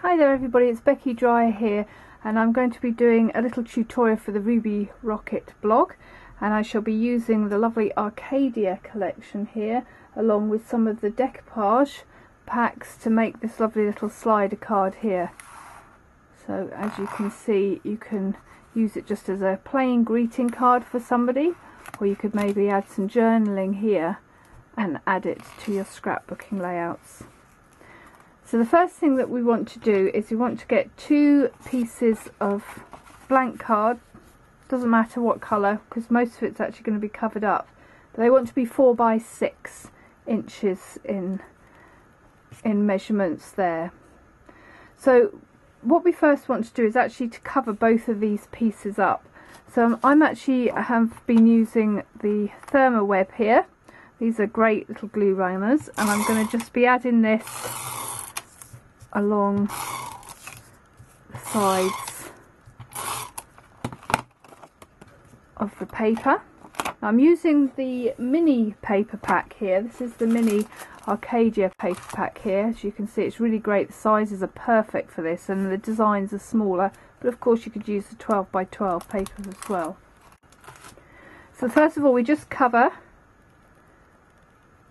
Hi there everybody, it's Becky Dryer here, and I'm going to be doing a little tutorial for the Ruby Rocket blog, and I shall be using the lovely Arcadia collection here along with some of the decoupage packs to make this lovely little slider card here. So as you can see, you can use it just as a plain greeting card for somebody, or you could maybe add some journaling here and add it to your scrapbooking layouts. So the first thing that we want to do is we want to get 2 pieces of blank card, doesn't matter what colour because most of it's actually going to be covered up, but they want to be 4 by 6 inches in measurements there. So what we first want to do is actually to cover both of these pieces up. So I have been using the Thermoweb here. These are great little glue runners, and I'm going to just be adding this along the sides of the paper. Now I'm using the mini paper pack here. This is the mini Arcadia paper pack here. As you can see, it's really great. The sizes are perfect for this and the designs are smaller, but of course you could use the 12 by 12 paper as well. So first of all, we just cover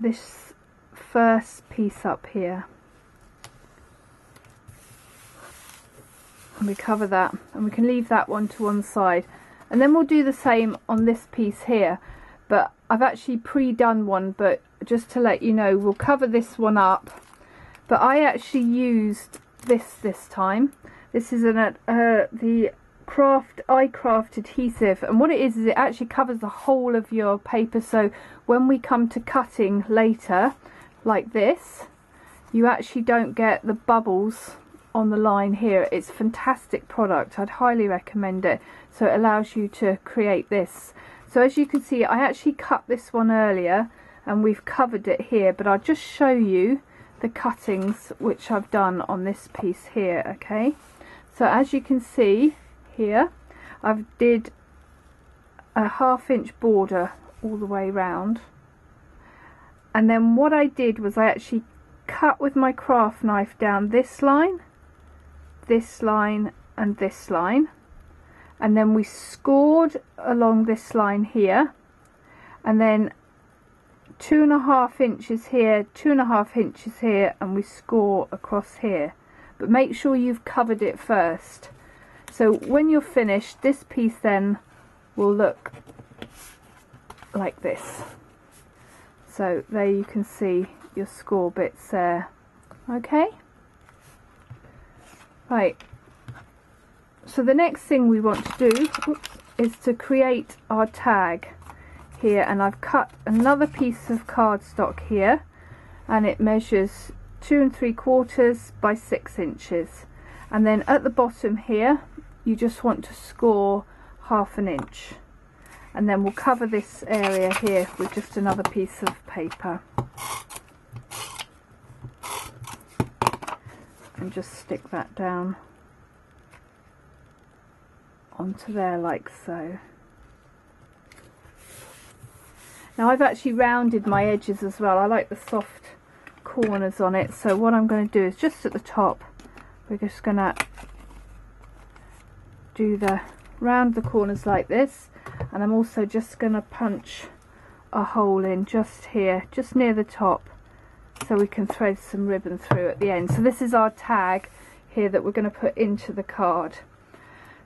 this first piece up here. And we cover that, and we can leave that one to one side, and then we'll do the same on this piece here, but I've actually pre-done one, but just to let you know, we'll cover this one up, but I actually used this time. This is the iCraft adhesive, and what it is it actually covers the whole of your paper, so when we come to cutting later like this, you actually don't get the bubbles on the line here. It's a fantastic product, I'd highly recommend it. So it allows you to create this. So as you can see, I actually cut this one earlier and we've covered it here, but I'll just show you the cuttings which I've done on this piece here. Okay, so as you can see here, I've did a 1/2 inch border all the way round, and then what I did was I actually cut with my craft knife down this line, and this line, and then we scored along this line here, and then 2.5 inches here, 2.5 inches here, and we score across here. But make sure you've covered it first. So when you're finished, this piece then will look like this. So there you can see your score bits there. Okay. Right, so the next thing we want to do is to create our tag here, and I've cut another piece of cardstock here, and it measures 2 3/4 by 6 inches, and then at the bottom here you just want to score 1/2 inch, and then we'll cover this area here with just another piece of paper. And just stick that down onto there like so. Now I've actually rounded my edges as well. I like the soft corners on it, so what I'm going to do is just at the top, we're just going to round the corners like this, and I'm also just going to punch a hole in just here, just near the top, so we can thread some ribbon through at the end. So this is our tag here that we're going to put into the card.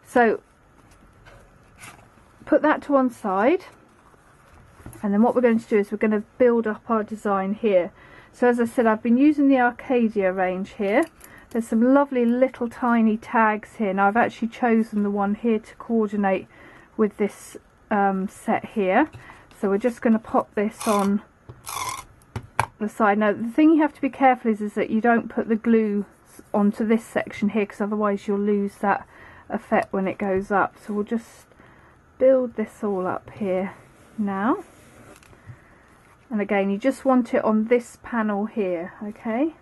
So put that to one side, and then what we're going to do is we're going to build up our design here. So as I said, I've been using the Arcadia range here. There's some lovely little tiny tags here. Now I've actually chosen the one here to coordinate with this set here. So we're just going to pop this on the side. Now the thing you have to be careful is that you don't put the glue onto this section here, because otherwise you'll lose that effect when it goes up. So we'll just build this all up here now, and again you just want it on this panel here. Okay,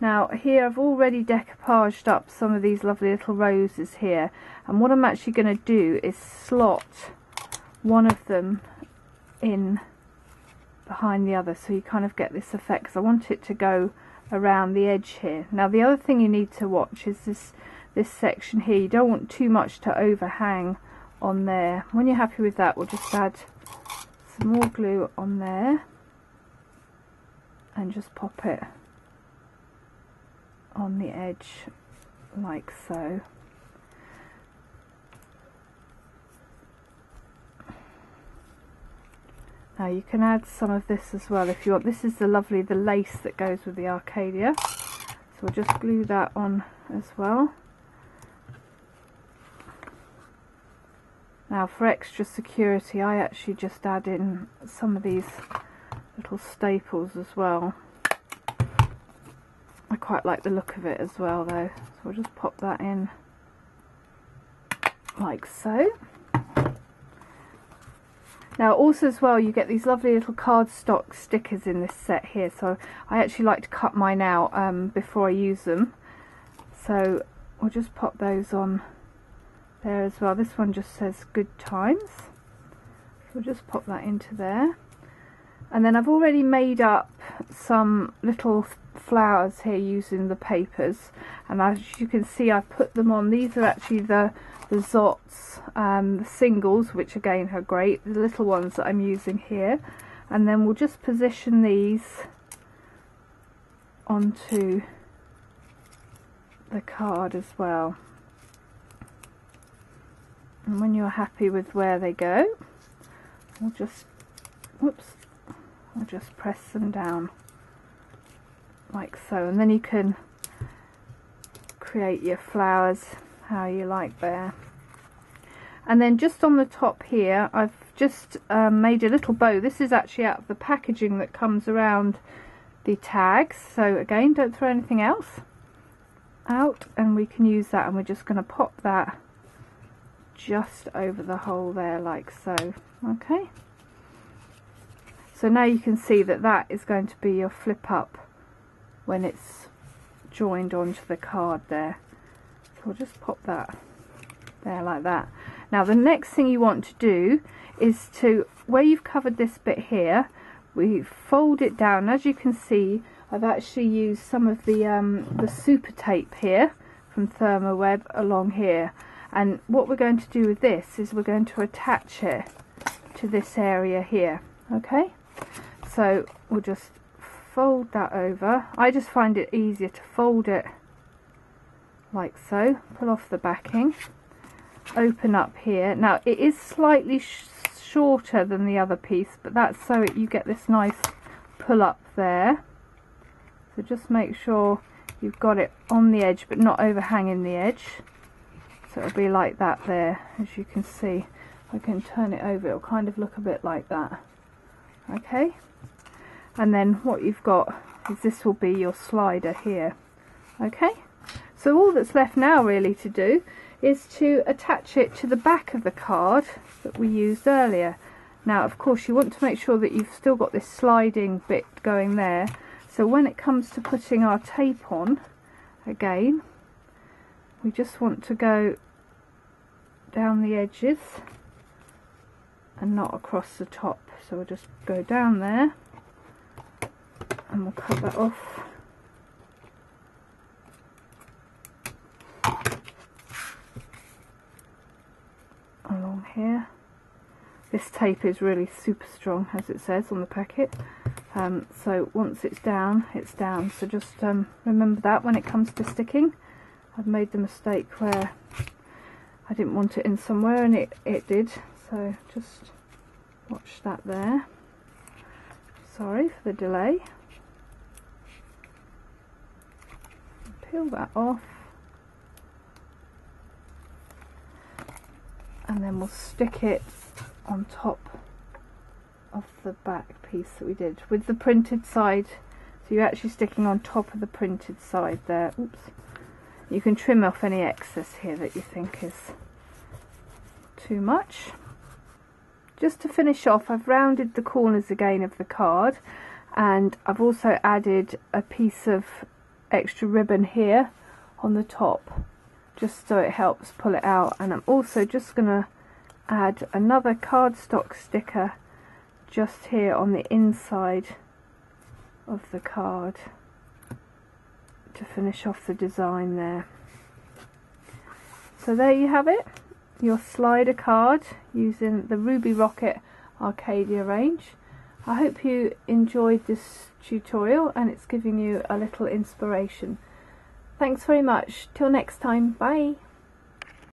now here I've already decoupaged up some of these lovely little roses here, and what I'm actually going to do is slot one of them in behind the other, so you kind of get this effect, because I want it to go around the edge here. Now the other thing you need to watch is this section here. You don't want too much to overhang on there. When you're happy with that, we'll just add some more glue on there and just pop it on the edge like so. Now you can add some of this as well if you want. This is the lace that goes with the Arcadia. So we'll just glue that on as well. Now for extra security, I actually just add in some of these little staples as well. I quite like the look of it as well though. So we'll just pop that in like so. Now also as well, you get these lovely little cardstock stickers in this set here, so I actually like to cut mine out before I use them. So we'll just pop those on there as well. This one just says good times, so we'll just pop that into there. And then I've already made up some little flowers here using the papers, and as you can see I've put them on. These are actually the Zots, the singles, which again are great, the little ones that I'm using here. And then we'll just position these onto the card as well. And when you're happy with where they go, we'll just, I'll just press them down like so, and then you can create your flowers how you like there. And then just on the top here, I've just made a little bow. This is actually out of the packaging that comes around the tags, so again, don't throw anything else out, and we can use that, and we're just going to pop that just over the hole there like so. Okay, so now you can see that that is going to be your flip up when it's joined onto the card there. So we'll just pop that there like that. Now the next thing you want to do is to, where you've covered this bit here, we fold it down. As you can see, I've actually used some of the super tape here from Thermoweb along here, and what we're going to do with this is we're going to attach it to this area here. Okay, so we'll just fold that over. I just find it easier to fold it like so, pull off the backing, open up here. Now it is slightly shorter than the other piece, but that's so you get this nice pull up there. So just make sure you've got it on the edge but not overhanging the edge. So it'll be like that there, as you can see. I can turn it over, it'll kind of look a bit like that. Okay, and then what you've got is this will be your slider here. Okay, so all that's left now really to do is to attach it to the back of the card that we used earlier. Now of course you want to make sure that you've still got this sliding bit going there, so when it comes to putting our tape on, again we just want to go down the edges and not across the top. So we'll just go down there and we'll cut that off. Along here. This tape is really super strong, as it says on the packet. So once it's down, it's down. So just remember that when it comes to sticking. I've made the mistake where I didn't want it in somewhere and it did. So just watch that there. Sorry for the delay. Peel that off. And then we'll stick it on top of the back piece that we did with the printed side. So you're actually sticking on top of the printed side there. Oops. You can trim off any excess here that you think is too much. Just to finish off, I've rounded the corners again of the card, and I've also added a piece of extra ribbon here on the top, just so it helps pull it out. And I'm also just going to add another cardstock sticker just here on the inside of the card, to finish off the design there. So there you have it, your slider card using the Ruby Rocket Arcadia range. I hope you enjoyed this tutorial and it's giving you a little inspiration. Thanks very much. Till next time. Bye.